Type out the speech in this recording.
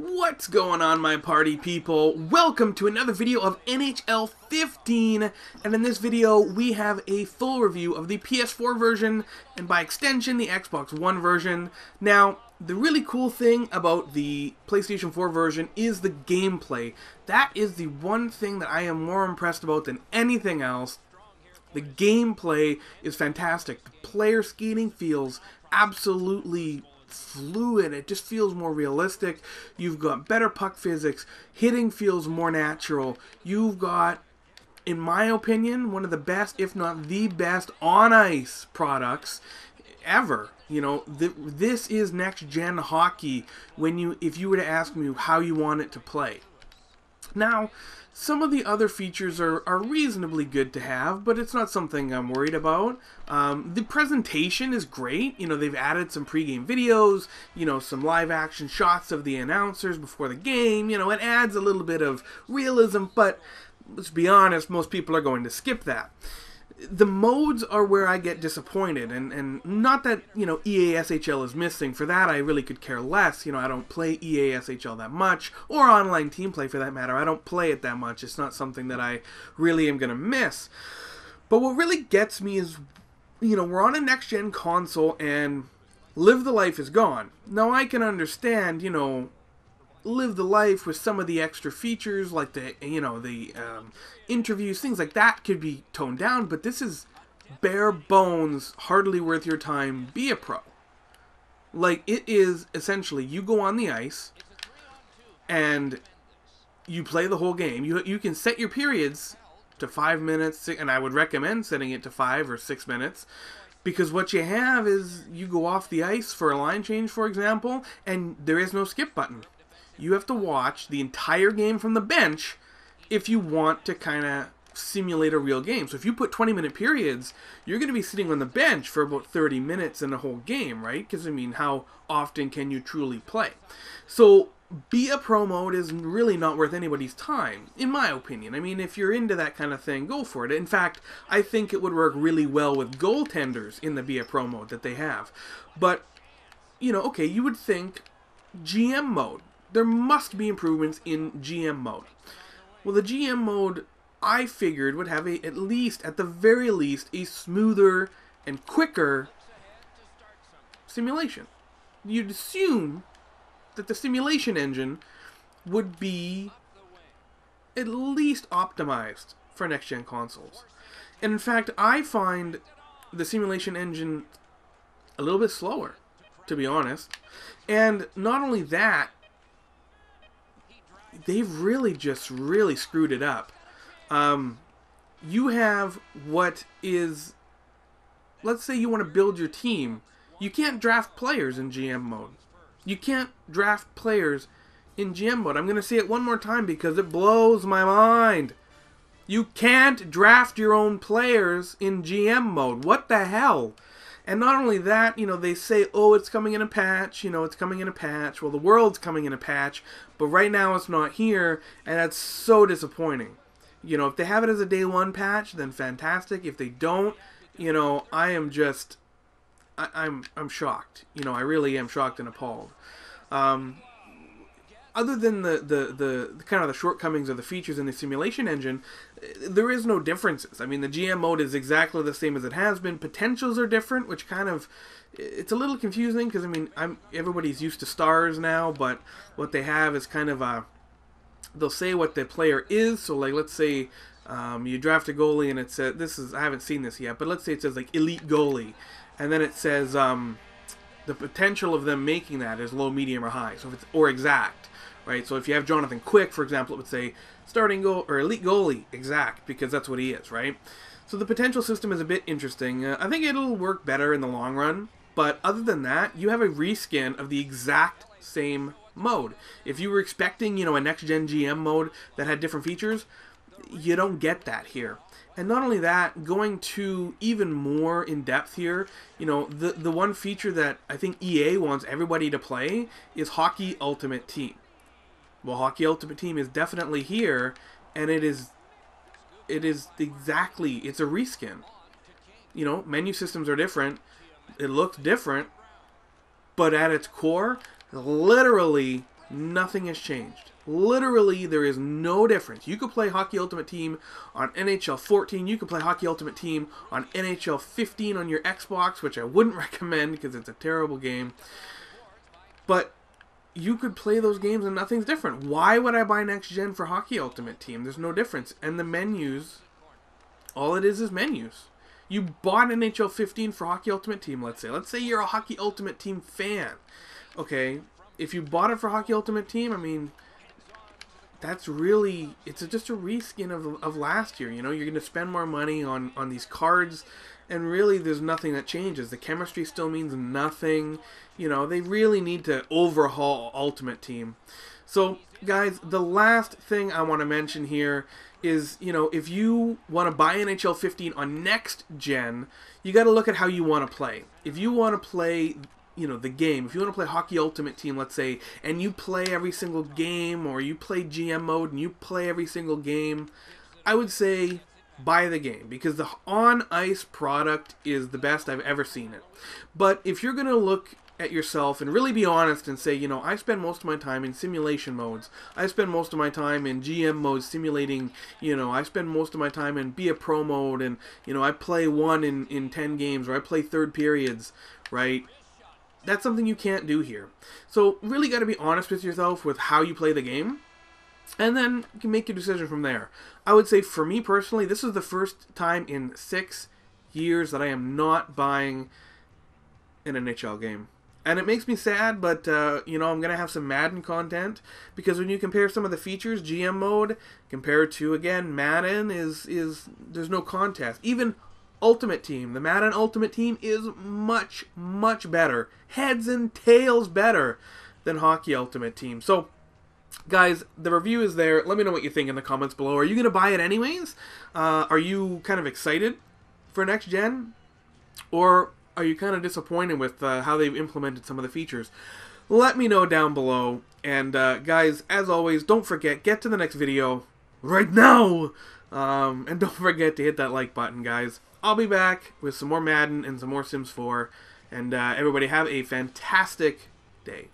What's going on, my party people? Welcome to another video of NHL 15, and in this video we have a full review of the PS4 version, and by extension the Xbox One version. Now, the really cool thing about the PlayStation 4 version is the gameplay. That is the one thing that I am more impressed about than anything else. The gameplay is fantastic. The player skating feels absolutely fluid. It just feels more realistic. You've got better puck physics. Hitting feels more natural. You've got, in my opinion, one of the best, if not the best, on-ice products ever. You know, this is next-gen hockey if you were to ask me how you want it to play. Now, some of the other features are reasonably good to have, but it's not something I'm worried about. The presentation is great. You know, they've added some pregame videos, you know, some live action shots of the announcers before the game. You know, it adds a little bit of realism, but let's be honest, most people are going to skip that. The modes are where I get disappointed, and not that, you know, EA SHL is missing. For that, I really could care less. You know, I don't play EA SHL that much, or online team play for that matter. I don't play it that much. It's not something that I really am going to miss. But what really gets me is, you know, we're on a next-gen console, and Live the Life is gone. Now, I can understand, you know, Live the Life with some of the extra features like the, you know, the interviews, things like that could be toned down, but this is bare bones, hardly worth your time. Be a pro. Like, it is essentially, you go on the ice and you play the whole game. You can set your periods to 5 minutes, and I would recommend setting it to 5 or 6 minutes. Because what you have is you go off the ice for a line change, for example, and there is no skip button. You have to watch the entire game from the bench if you want to kind of simulate a real game. So if you put 20-minute periods, you're going to be sitting on the bench for about 30 minutes in the whole game, right? Because, I mean, how often can you truly play? So Be a Pro mode is really not worth anybody's time, in my opinion. I mean, if you're into that kind of thing, go for it. In fact, I think it would work really well with goaltenders in the Be a Pro mode that they have. But, you know, okay, you would think GM mode. There must be improvements in GM mode. Well, the GM mode, I figured, would have at least, at the very least, a smoother and quicker simulation. You'd assume that the simulation engine would be at least optimized for next-gen consoles. And in fact, I find the simulation engine a little bit slower, to be honest. And not only that, they've really screwed it up. You have what is, let's say you want to build your team. You can't draft players in GM mode. You can't draft players in GM mode. I'm going to say it one more time because it blows my mind. You can't draft your own players in GM mode. What the hell? And not only that, you know, they say, oh, it's coming in a patch, you know, it's coming in a patch. Well, the world's coming in a patch, but right now it's not here, and that's so disappointing. You know, if they have it as a day one patch, then fantastic. If they don't, you know, I am just, I'm shocked. You know, I really am shocked and appalled. Other than the kind of the shortcomings of the features in the simulation engine, there is no differences. I mean, the GM mode is exactly the same as it has been. Potentials are different, which kind of, it's a little confusing because, I mean, everybody's used to stars now, but what they have is kind of a, they'll say what the player is. So, like, let's say you draft a goalie and it says, I haven't seen this yet, but let's say it says, like, elite goalie, and then it says the potential of them making that is low, medium, or high, so if it's, or exact. Right, so if you have Jonathan Quick, for example, it would say starting goal or elite goalie exact, because that's what he is, right? So the potential system is a bit interesting. I think it'll work better in the long run, but other than that, you have a reskin of the exact same mode. If you were expecting, you know, a next-gen GM mode that had different features, you don't get that here. And not only that, going to even more in depth here, you know, the one feature that I think EA wants everybody to play is Hockey Ultimate Team. Well, Hockey Ultimate Team is definitely here, and it is exactly, it's a reskin. You know, menu systems are different, it looks different, but at its core, literally Nothing has changed. Literally, there is no difference. You could play Hockey Ultimate Team on NHL 14. You could play Hockey Ultimate Team on NHL 15 on your Xbox, which I wouldn't recommend because it's a terrible game. But you could play those games and nothing's different. Why would I buy Next Gen for Hockey Ultimate Team? There's no difference. And the menus, all it is menus. You bought NHL 15 for Hockey Ultimate Team, let's say. Let's say you're a Hockey Ultimate Team fan. Okay, if you bought it for Hockey Ultimate Team, I mean, that's really, it's just a reskin of last year. You know, you're going to spend more money on these cards, and really there's nothing that changes. The chemistry still means nothing. You know, they really need to overhaul Ultimate Team. So, guys, the last thing I want to mention here is, you know, if you want to buy NHL 15 on Next Gen, you got to look at how you want to play. If you want to play, you know, the game, if you want to play Hockey Ultimate Team, let's say, and you play every single game, or you play GM mode and you play every single game, I would say buy the game, because the on-ice product is the best I've ever seen it. But if you're going to look at yourself and really be honest and say, you know, I spend most of my time in simulation modes. I spend most of my time in GM modes simulating, you know, I spend most of my time in Be a Pro mode, and, you know, I play 1 in 10 games, or I play third periods, right? That's something you can't do here. So really got to be honest with yourself with how you play the game, and then you can make your decision from there. I would say for me personally, this is the first time in 6 years that I am not buying an NHL game. And it makes me sad, but, you know, I'm going to have some Madden content, because when you compare some of the features, GM mode, compared to, again, Madden, there's no contest. Even Ultimate Team, the Madden Ultimate Team is much, much better. Heads and tails better than Hockey Ultimate Team. So, guys, the review is there. Let me know what you think in the comments below. Are you going to buy it anyways? Are you kind of excited for Next Gen? Or are you kind of disappointed with how they've implemented some of the features? Let me know down below. And guys, as always, don't forget, get to the next video right now. And don't forget to hit that like button, guys. I'll be back with some more Madden and some more Sims 4. And everybody have a fantastic day.